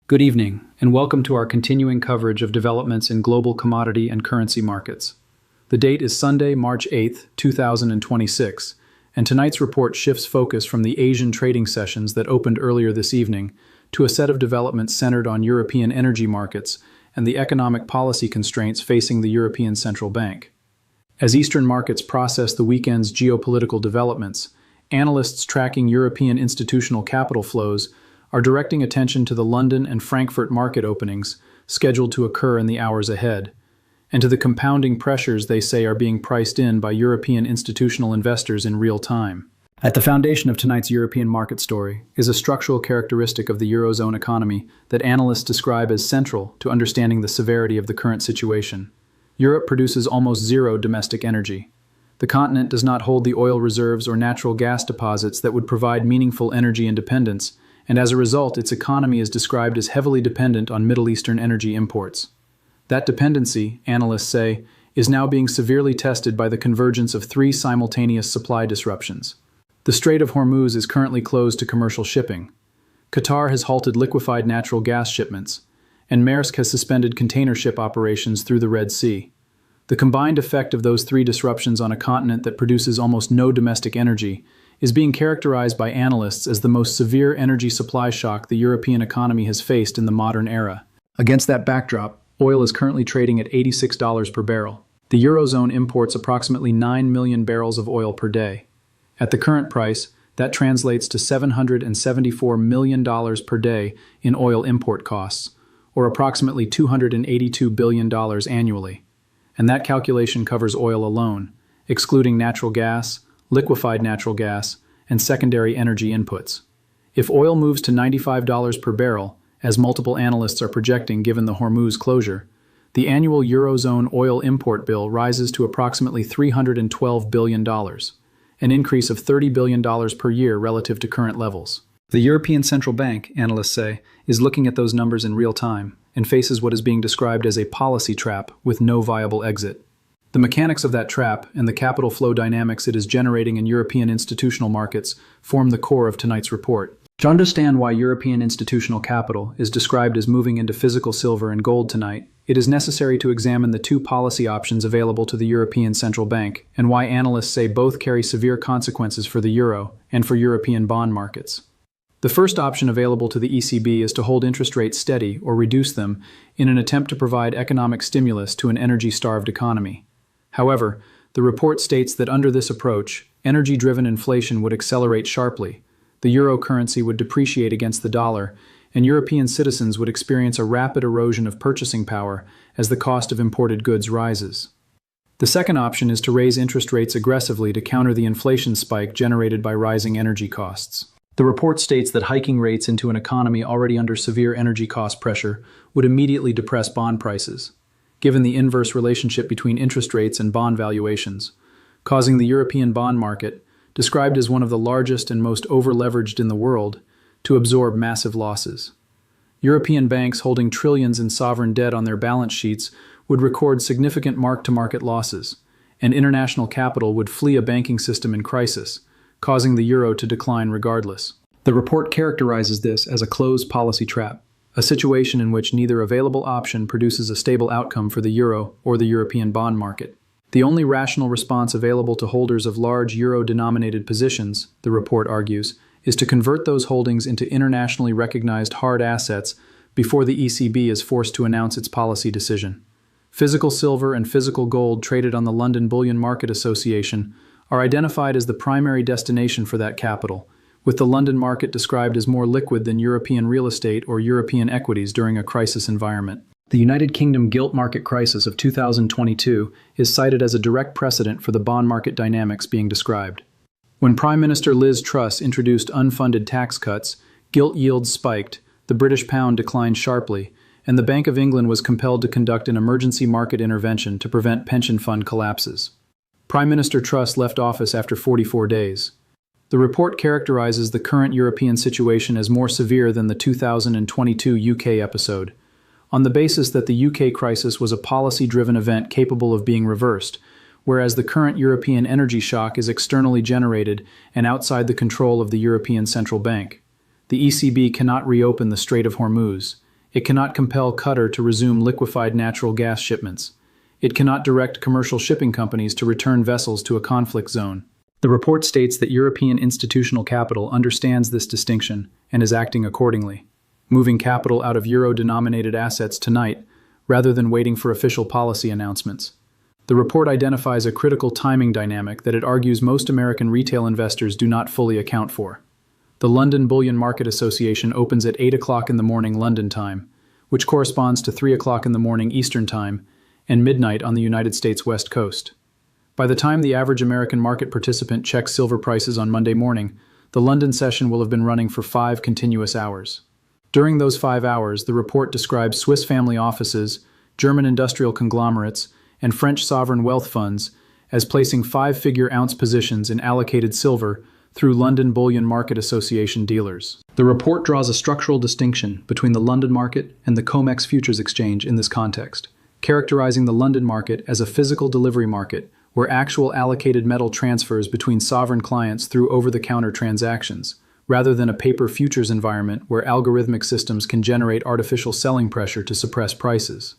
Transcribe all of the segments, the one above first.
Good evening, and welcome to our continuing coverage of developments in global commodity and currency markets. The date is Sunday, March 8th, 2026, and tonight's report shifts focus from the Asian trading sessions that opened earlier this evening to a set of developments centered on European energy markets and the economic policy constraints facing the European Central Bank. As Eastern markets process the weekend's geopolitical developments, analysts tracking European institutional capital flows are directing attention to the London and Frankfurt market openings scheduled to occur in the hours ahead, and to the compounding pressures they say are being priced in by European institutional investors in real time. At the foundation of tonight's European market story is a structural characteristic of the Eurozone economy that analysts describe as central to understanding the severity of the current situation. Europe produces almost zero domestic energy. The continent does not hold the oil reserves or natural gas deposits that would provide meaningful energy independence, and as a result, its economy is described as heavily dependent on Middle Eastern energy imports. That dependency, analysts say, is now being severely tested by the convergence of three simultaneous supply disruptions. The Strait of Hormuz is currently closed to commercial shipping. Qatar has halted liquefied natural gas shipments, and Maersk has suspended container ship operations through the Red Sea. The combined effect of those three disruptions on a continent that produces almost no domestic energy is being characterized by analysts as the most severe energy supply shock the European economy has faced in the modern era. Against that backdrop, oil is currently trading at $86 per barrel. The Eurozone imports approximately 9 million barrels of oil per day. At the current price, that translates to $774 million per day in oil import costs, or approximately $282 billion annually. And that calculation covers oil alone, excluding natural gas, liquefied natural gas, and secondary energy inputs. If oil moves to $95 per barrel, as multiple analysts are projecting given the Hormuz closure, the annual Eurozone oil import bill rises to approximately $312 billion, an increase of $30 billion per year relative to current levels. The European Central Bank, analysts say, is looking at those numbers in real time and faces what is being described as a policy trap with no viable exit. The mechanics of that trap and the capital flow dynamics it is generating in European institutional markets form the core of tonight's report. To understand why European institutional capital is described as moving into physical silver and gold tonight, it is necessary to examine the two policy options available to the European Central Bank and why analysts say both carry severe consequences for the euro and for European bond markets. The first option available to the ECB is to hold interest rates steady or reduce them in an attempt to provide economic stimulus to an energy-starved economy. However, the report states that under this approach, energy-driven inflation would accelerate sharply, the euro currency would depreciate against the dollar, and European citizens would experience a rapid erosion of purchasing power as the cost of imported goods rises. The second option is to raise interest rates aggressively to counter the inflation spike generated by rising energy costs. The report states that hiking rates into an economy already under severe energy cost pressure would immediately depress bond prices, given the inverse relationship between interest rates and bond valuations, causing the European bond market, described as one of the largest and most over-leveraged in the world, to absorb massive losses. European banks holding trillions in sovereign debt on their balance sheets would record significant mark-to-market losses, and international capital would flee a banking system in crisis, causing the euro to decline regardless. The report characterizes this as a closed policy trap, a situation in which neither available option produces a stable outcome for the euro or the European bond market. The only rational response available to holders of large euro-denominated positions, the report argues, is to convert those holdings into internationally recognized hard assets before the ECB is forced to announce its policy decision. Physical silver and physical gold traded on the London Bullion Market Association are identified as the primary destination for that capital, with the London market described as more liquid than European real estate or European equities during a crisis environment. The United Kingdom gilt market crisis of 2022 is cited as a direct precedent for the bond market dynamics being described. When Prime Minister Liz Truss introduced unfunded tax cuts, gilt yields spiked, the British pound declined sharply, and the Bank of England was compelled to conduct an emergency market intervention to prevent pension fund collapses. Prime Minister Truss left office after 44 days. The report characterizes the current European situation as more severe than the 2022 UK episode, on the basis that the UK crisis was a policy-driven event capable of being reversed, whereas the current European energy shock is externally generated and outside the control of the European Central Bank. The ECB cannot reopen the Strait of Hormuz. It cannot compel Qatar to resume liquefied natural gas shipments. It cannot direct commercial shipping companies to return vessels to a conflict zone. The report states that European institutional capital understands this distinction and is acting accordingly, moving capital out of euro-denominated assets tonight rather than waiting for official policy announcements. The report identifies a critical timing dynamic that it argues most American retail investors do not fully account for. The London Bullion Market Association opens at 8 o'clock in the morning London time, which corresponds to 3 o'clock in the morning Eastern time and midnight on the United States West Coast. By the time the average American market participant checks silver prices on Monday morning, the London session will have been running for 5 continuous hours. During those 5 hours, the report describes Swiss family offices, German industrial conglomerates, and French sovereign wealth funds as placing 5-figure ounce positions in allocated silver through London Bullion Market Association dealers. The report draws a structural distinction between the London market and the COMEX futures exchange in this context, characterizing the London market as a physical delivery market where actual allocated metal transfers between sovereign clients through over-the-counter transactions, rather than a paper futures environment where algorithmic systems can generate artificial selling pressure to suppress prices.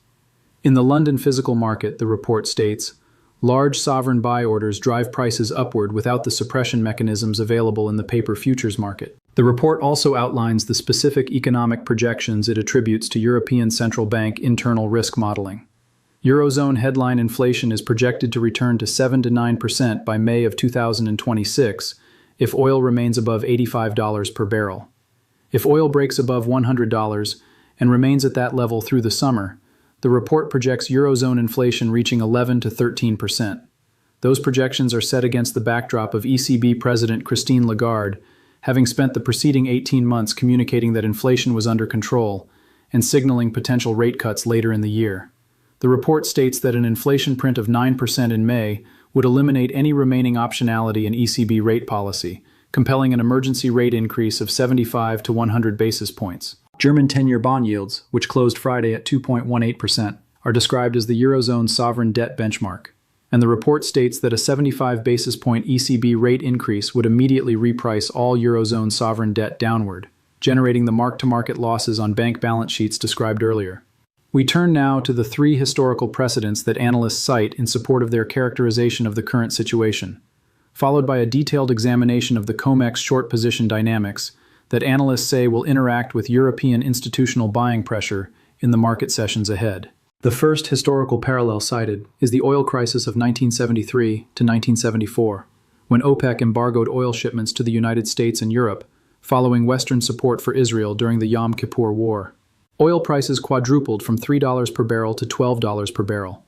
In the London physical market, the report states, large sovereign buy orders drive prices upward without the suppression mechanisms available in the paper futures market. The report also outlines the specific economic projections it attributes to European Central Bank internal risk modeling. Eurozone headline inflation is projected to return to 7 to 9% by May of 2026 if oil remains above $85 per barrel. If oil breaks above $100 and remains at that level through the summer, the report projects Eurozone inflation reaching 11 to 13%. Those projections are set against the backdrop of ECB President Christine Lagarde having spent the preceding 18 months communicating that inflation was under control and signaling potential rate cuts later in the year. The report states that an inflation print of 9% in May would eliminate any remaining optionality in ECB rate policy, compelling an emergency rate increase of 75 to 100 basis points. German 10-year bond yields, which closed Friday at 2.18%, are described as the Eurozone sovereign debt benchmark, and the report states that a 75 basis point ECB rate increase would immediately reprice all Eurozone sovereign debt downward, generating the mark-to-market losses on bank balance sheets described earlier. We turn now to the 3 historical precedents that analysts cite in support of their characterization of the current situation, followed by a detailed examination of the COMEX short position dynamics that analysts say will interact with European institutional buying pressure in the market sessions ahead. The first historical parallel cited is the oil crisis of 1973 to 1974, when OPEC embargoed oil shipments to the United States and Europe, following Western support for Israel during the Yom Kippur War. Oil prices quadrupled from $3 per barrel to $12 per barrel.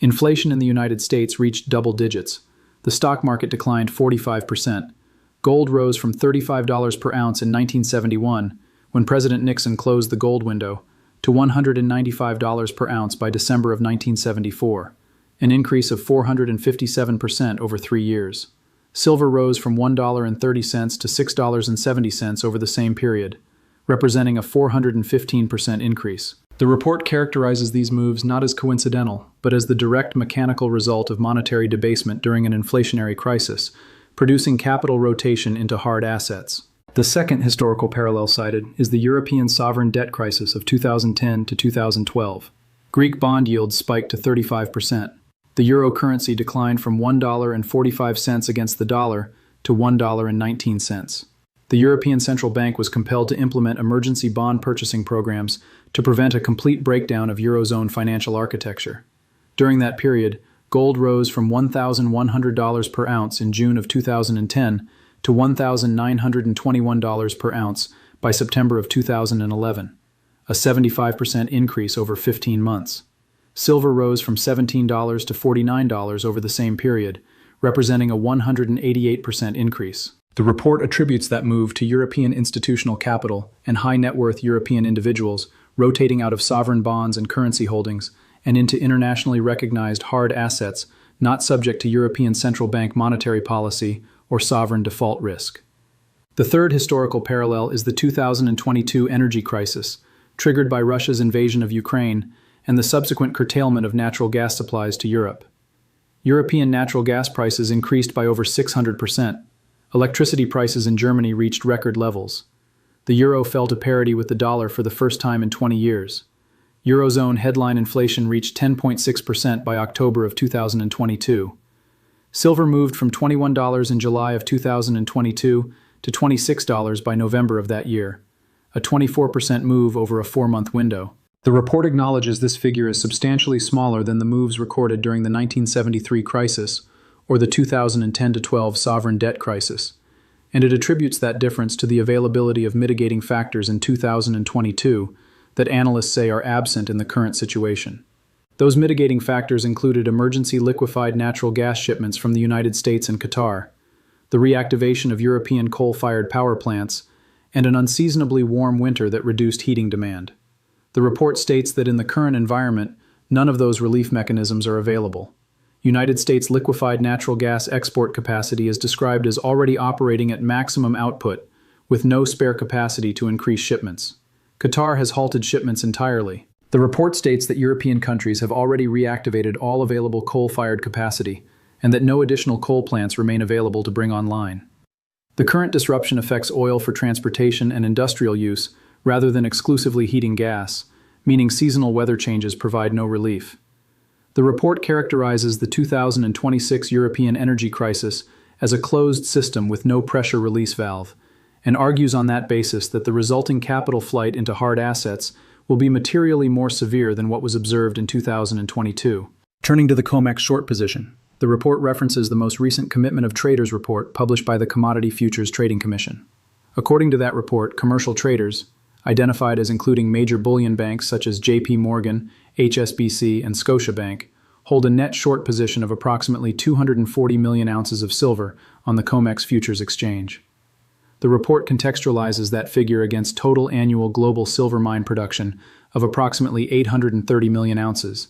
Inflation in the United States reached double digits. The stock market declined 45%. Gold rose from $35 per ounce in 1971, when President Nixon closed the gold window, to $195 per ounce by December of 1974, an increase of 457% over 3 years. Silver rose from $1.30 to $6.70 over the same period, representing a 415% increase. The report characterizes these moves not as coincidental, but as the direct mechanical result of monetary debasement during an inflationary crisis, producing capital rotation into hard assets. The second historical parallel cited is the European sovereign debt crisis of 2010 to 2012. Greek bond yields spiked to 35%. The euro currency declined from $1.45 against the dollar to $1.19. The European Central Bank was compelled to implement emergency bond purchasing programs to prevent a complete breakdown of Eurozone financial architecture. During that period, gold rose from $1,100 per ounce in June of 2010 to $1,921 per ounce by September of 2011, a 75% increase over 15 months. Silver rose from $17 to $49 over the same period, representing a 188% increase. The report attributes that move to European institutional capital and high-net-worth European individuals rotating out of sovereign bonds and currency holdings and into internationally recognized hard assets not subject to European Central Bank monetary policy or sovereign default risk. The third historical parallel is the 2022 energy crisis, triggered by Russia's invasion of Ukraine and the subsequent curtailment of natural gas supplies to Europe. European natural gas prices increased by over 600%. Electricity prices in Germany reached record levels. The euro fell to parity with the dollar for the first time in 20 years. Eurozone headline inflation reached 10.6% by October of 2022. Silver moved from $21 in July of 2022 to $26 by November of that year, a 24% move over a 4-month window. The report acknowledges this figure is substantially smaller than the moves recorded during the 1973 crisis or the 2010-12 sovereign debt crisis, and it attributes that difference to the availability of mitigating factors in 2022 that analysts say are absent in the current situation. Those mitigating factors included emergency liquefied natural gas shipments from the United States and Qatar, the reactivation of European coal-fired power plants, and an unseasonably warm winter that reduced heating demand. The report states that in the current environment, none of those relief mechanisms are available. United States liquefied natural gas export capacity is described as already operating at maximum output, with no spare capacity to increase shipments. Qatar has halted shipments entirely. The report states that European countries have already reactivated all available coal-fired capacity, and that no additional coal plants remain available to bring online. The current disruption affects oil for transportation and industrial use rather than exclusively heating gas, meaning seasonal weather changes provide no relief. The report characterizes the 2026 European energy crisis as a closed system with no pressure release valve, and argues on that basis that the resulting capital flight into hard assets will be materially more severe than what was observed in 2022. Turning to the COMEX short position, the report references the most recent Commitment of Traders report published by the Commodity Futures Trading Commission. According to that report, commercial traders, identified as including major bullion banks such as JP Morgan, HSBC, and Scotiabank, hold a net short position of approximately 240 million ounces of silver on the COMEX futures exchange. The report contextualizes that figure against total annual global silver mine production of approximately 830 million ounces,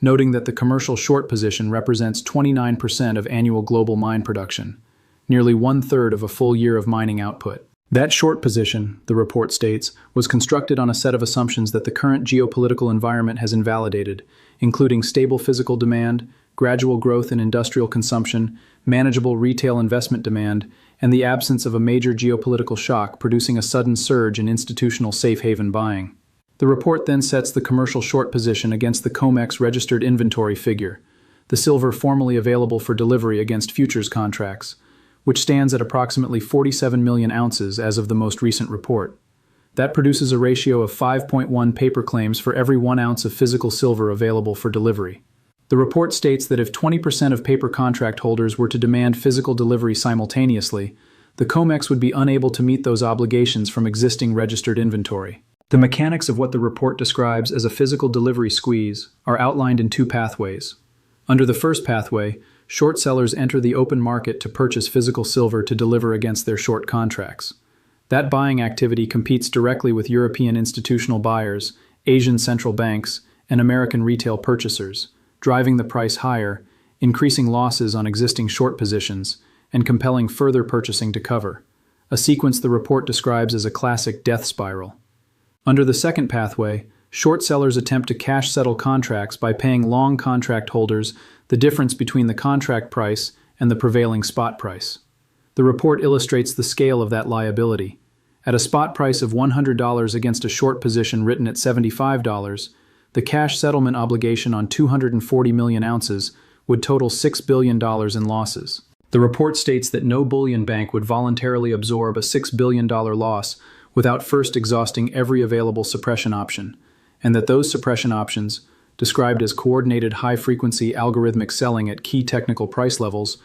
noting that the commercial short position represents 29% of annual global mine production, nearly 1/3 of a full year of mining output. That short position, the report states, was constructed on a set of assumptions that the current geopolitical environment has invalidated, including stable physical demand, gradual growth in industrial consumption, manageable retail investment demand, and the absence of a major geopolitical shock producing a sudden surge in institutional safe haven buying. The report then sets the commercial short position against the COMEX registered inventory figure, the silver formerly available for delivery against futures contracts, which stands at approximately 47 million ounces as of the most recent report. That produces a ratio of 5.1 paper claims for every 1 ounce of physical silver available for delivery. The report states that if 20% of paper contract holders were to demand physical delivery simultaneously, the COMEX would be unable to meet those obligations from existing registered inventory. The mechanics of what the report describes as a physical delivery squeeze are outlined in 2 pathways. Under the first pathway, short sellers enter the open market to purchase physical silver to deliver against their short contracts. That buying activity competes directly with European institutional buyers, Asian central banks, and American retail purchasers, driving the price higher, increasing losses on existing short positions, and compelling further purchasing to cover, a sequence the report describes as a classic death spiral. Under the second pathway, short sellers attempt to cash settle contracts by paying long contract holders the difference between the contract price and the prevailing spot price. The report illustrates the scale of that liability. At a spot price of $100 against a short position written at $75, the cash settlement obligation on 240 million ounces would total $6 billion in losses. The report states that no bullion bank would voluntarily absorb a $6 billion loss without first exhausting every available suppression option, and that those suppression options, described as coordinated high-frequency algorithmic selling at key technical price levels,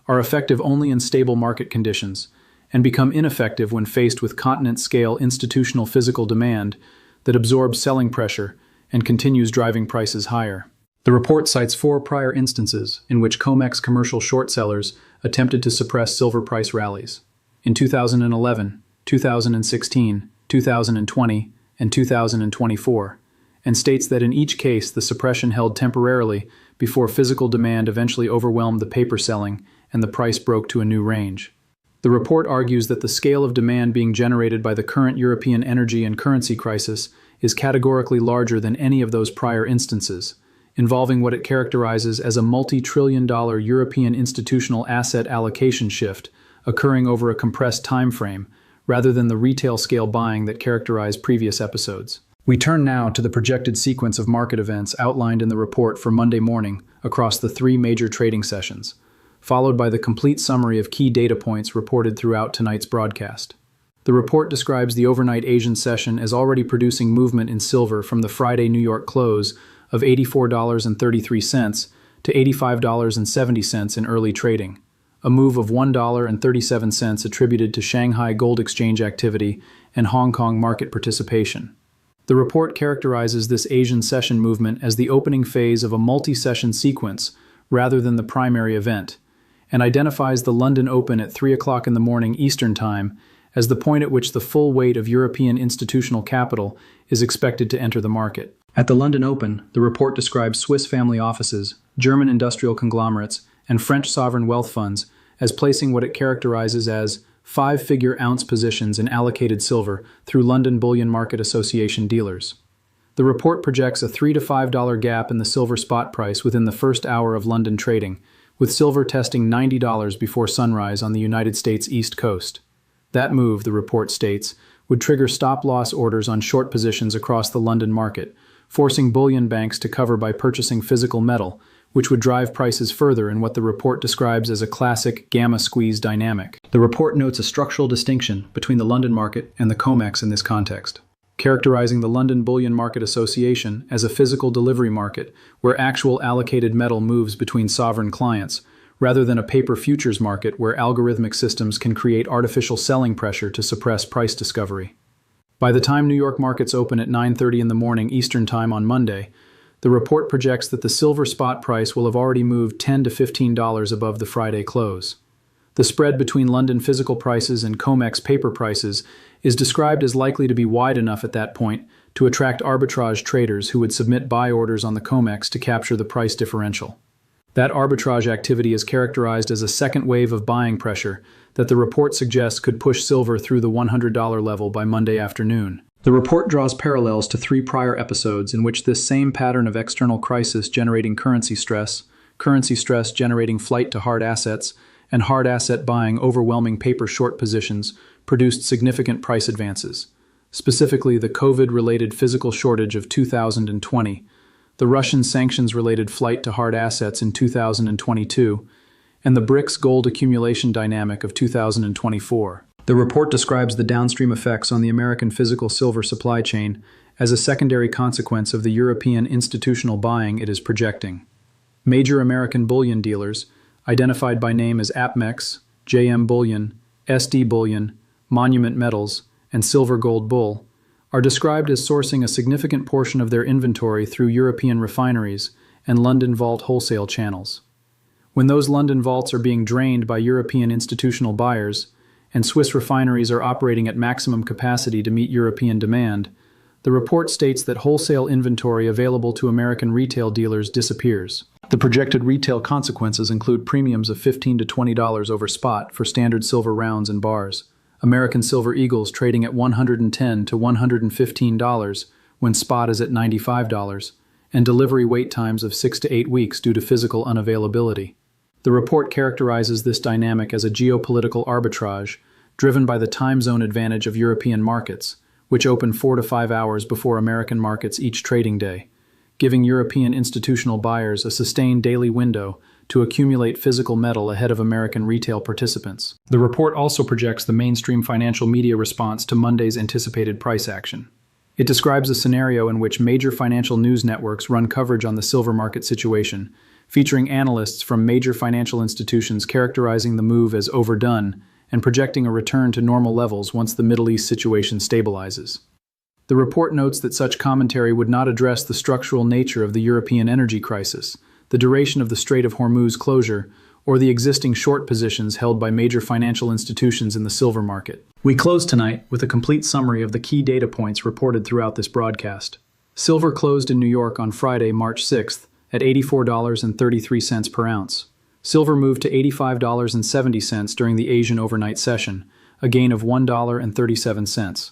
are effective only in stable market conditions, and become ineffective when faced with continent-scale institutional physical demand that absorbs selling pressure and continues driving prices higher. The report cites 4 prior instances in which COMEX commercial short sellers attempted to suppress silver price rallies. In 2011, 2016, 2020, and 2024, and states that in each case the suppression held temporarily before physical demand eventually overwhelmed the paper selling and the price broke to a new range. The report argues that the scale of demand being generated by the current European energy and currency crisis is categorically larger than any of those prior instances, involving what it characterizes as a multi-trillion-dollar European institutional asset allocation shift occurring over a compressed time frame, rather than the retail-scale buying that characterized previous episodes. We turn now to the projected sequence of market events outlined in the report for Monday morning across the 3 major trading sessions, followed by the complete summary of key data points reported throughout tonight's broadcast. The report describes the overnight Asian session as already producing movement in silver from the Friday New York close of $84.33 to $85.70 in early trading, a move of $1.37 attributed to Shanghai Gold Exchange activity and Hong Kong market participation. The report characterizes this Asian session movement as the opening phase of a multi-session sequence rather than the primary event, and identifies the London Open at 3 o'clock in the morning Eastern Time as the point at which the full weight of European institutional capital is expected to enter the market. At the London Open, the report describes Swiss family offices, German industrial conglomerates, and French sovereign wealth funds as placing what it characterizes as 5-figure ounce positions in allocated silver through London Bullion Market Association dealers. The report projects a $3 to $5 gap in the silver spot price within the first hour of London trading, with silver testing $90 before sunrise on the United States East Coast. That move, the report states, would trigger stop-loss orders on short positions across the London market, forcing bullion banks to cover by purchasing physical metal, which would drive prices further in what the report describes as a classic gamma squeeze dynamic. The report notes a structural distinction between the London market and the COMEX in this context, characterizing the London Bullion Market Association as a physical delivery market where actual allocated metal moves between sovereign clients, rather than a paper futures market where algorithmic systems can create artificial selling pressure to suppress price discovery. By the time New York markets open at 9:30 in the morning Eastern Time on Monday, the report projects that the silver spot price will have already moved $10 to $15 above the Friday close. The spread between London physical prices and COMEX paper prices is described as likely to be wide enough at that point to attract arbitrage traders who would submit buy orders on the COMEX to capture the price differential. That arbitrage activity is characterized as a second wave of buying pressure that the report suggests could push silver through the $100 level by Monday afternoon. The report draws parallels to 3 prior episodes in which this same pattern of external crisis generating currency stress generating flight to hard assets, and hard asset buying overwhelming paper short positions produced significant price advances. Specifically, the COVID-related physical shortage of 2020, the Russian sanctions-related flight to hard assets in 2022, and the BRICS gold accumulation dynamic of 2024. The report describes the downstream effects on the American physical silver supply chain as a secondary consequence of the European institutional buying it is projecting. Major American bullion dealers, identified by name as APMEX, JM Bullion, SD Bullion, Monument Metals, and Silver Gold Bull, are described as sourcing a significant portion of their inventory through European refineries and London vault wholesale channels. When those London vaults are being drained by European institutional buyers, and Swiss refineries are operating at maximum capacity to meet European demand, the report states that wholesale inventory available to American retail dealers disappears. The projected retail consequences include premiums of $15 to $20 over spot for standard silver rounds and bars, American Silver Eagles trading at $110 to $115 when spot is at $95, and delivery wait times of 6 to 8 weeks due to physical unavailability. The report characterizes this dynamic as a geopolitical arbitrage driven by the time zone advantage of European markets, which open 4 to 5 hours before American markets each trading day, giving European institutional buyers a sustained daily window to accumulate physical metal ahead of American retail participants. The report also projects the mainstream financial media response to Monday's anticipated price action. It describes a scenario in which major financial news networks run coverage on the silver market situation, featuring analysts from major financial institutions characterizing the move as overdone and projecting a return to normal levels once the Middle East situation stabilizes. The report notes that such commentary would not address the structural nature of the European energy crisis, the duration of the Strait of Hormuz closure, or the existing short positions held by major financial institutions in the silver market. We close tonight with a complete summary of the key data points reported throughout this broadcast. Silver closed in New York on Friday, March 6th, at $84.33 per ounce. Silver moved to $85.70 during the Asian overnight session, a gain of $1.37.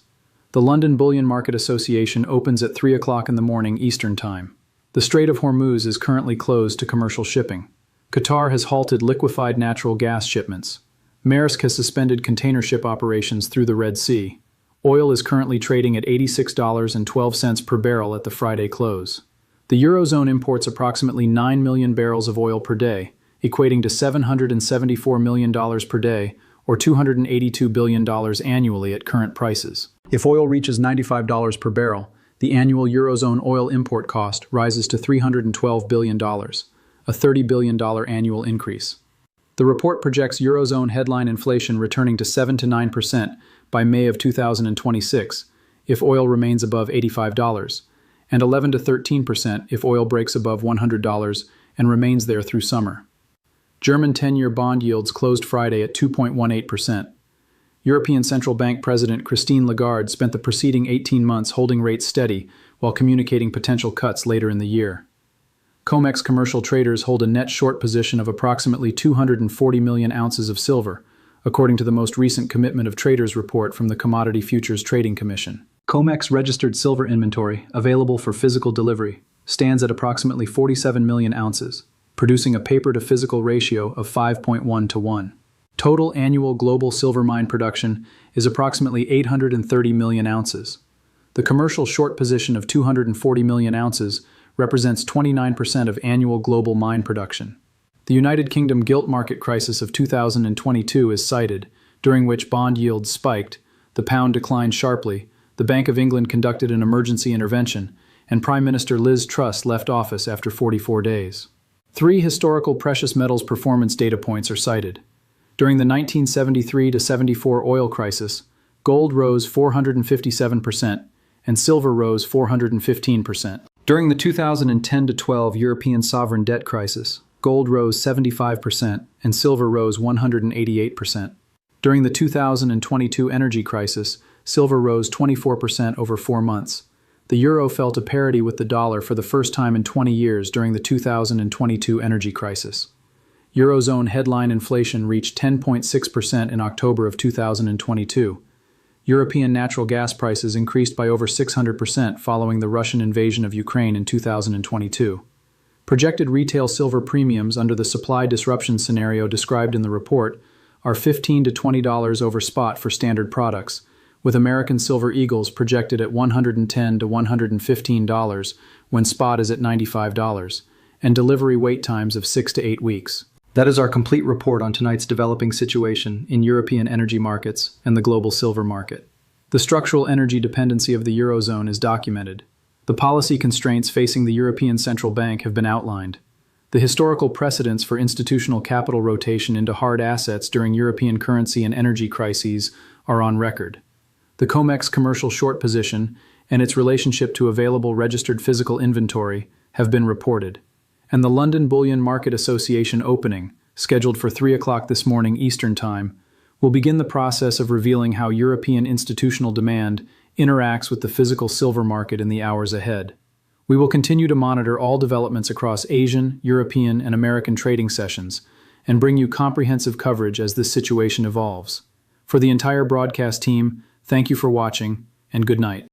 The London Bullion Market Association opens at 3 o'clock in the morning Eastern Time. The Strait of Hormuz is currently closed to commercial shipping. Qatar has halted liquefied natural gas shipments. Maersk has suspended container ship operations through the Red Sea. Oil is currently trading at $86.12 per barrel at the Friday close. The Eurozone imports approximately 9 million barrels of oil per day, equating to $774 million per day, or $282 billion annually at current prices. If oil reaches $95 per barrel, the annual Eurozone oil import cost rises to $312 billion, a $30 billion annual increase. The report projects Eurozone headline inflation returning to 7 to 9% by May of 2026 if oil remains above $85, and 11 to 13% if oil breaks above $100 and remains there through summer. German 10-year bond yields closed Friday at 2.18%. European Central Bank President Christine Lagarde spent the preceding 18 months holding rates steady while communicating potential cuts later in the year. COMEX commercial traders hold a net short position of approximately 240 million ounces of silver, according to the most recent Commitment of Traders report from the Commodity Futures Trading Commission. COMEX registered silver inventory, available for physical delivery, stands at approximately 47 million ounces, producing a paper-to-physical ratio of 5.1 to 1. Total annual global silver mine production is approximately 830 million ounces. The commercial short position of 240 million ounces represents 29% of annual global mine production. The United Kingdom gilt market crisis of 2022 is cited, during which bond yields spiked, the pound declined sharply, the Bank of England conducted an emergency intervention, and Prime Minister Liz Truss left office after 44 days. 3 historical precious metals performance data points are cited. During the 1973-74 oil crisis, gold rose 457% and silver rose 415%. During the 2010-12 European sovereign debt crisis, gold rose 75% and silver rose 188%. During the 2022 energy crisis, silver rose 24% over 4 months. The euro fell to parity with the dollar for the first time in 20 years during the 2022 energy crisis. Eurozone headline inflation reached 10.6% in October of 2022. European natural gas prices increased by over 600% following the Russian invasion of Ukraine in 2022. Projected retail silver premiums under the supply disruption scenario described in the report are $15 to $20 over spot for standard products, with American Silver Eagles projected at $110 to $115 when spot is at $95, and delivery wait times of 6 to 8 weeks. That is our complete report on tonight's developing situation in European energy markets and the global silver market. The structural energy dependency of the Eurozone is documented. The policy constraints facing the European Central Bank have been outlined. The historical precedents for institutional capital rotation into hard assets during European currency and energy crises are on record. The COMEX commercial short position and its relationship to available registered physical inventory have been reported. And the London Bullion Market Association opening, scheduled for 3 o'clock this morning Eastern Time, will begin the process of revealing how European institutional demand interacts with the physical silver market in the hours ahead. We will continue to monitor all developments across Asian, European, and American trading sessions and bring you comprehensive coverage as this situation evolves. For the entire broadcast team, thank you for watching, and good night.